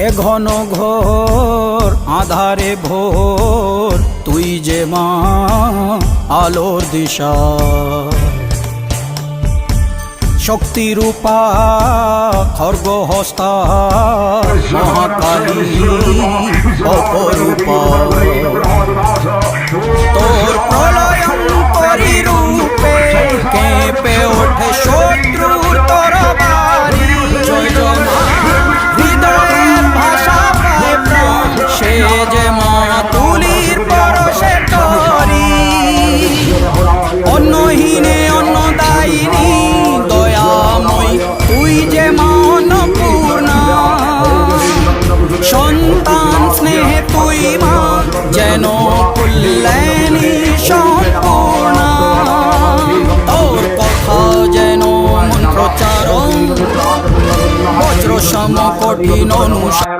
এ ঘন ঘোর আধারে ভোর তুই যে মা আলোর দিশা শক্তিরূপা খর্গহস্তা মহাকালী অপরূপা তোর প্রলয়ঙ্করী রূপে কেঁপে ওঠে শত্রুর তরবারি জয় জয় মা হৃদয়ের ভাষা পায় প্রাণ সে যে মা তুলির পরশে তরি অন্নহীনে অন্নদায়িনী দয়াময়ী তুই যে মা অন্নপূর্ণা সন্তান স্নেহে তুই মা যেন কল্যাণী সম্পূর্ণা তোর কথা যেন মন্ত্রোচ্চারণ বজ্র সম কঠিন অনুসার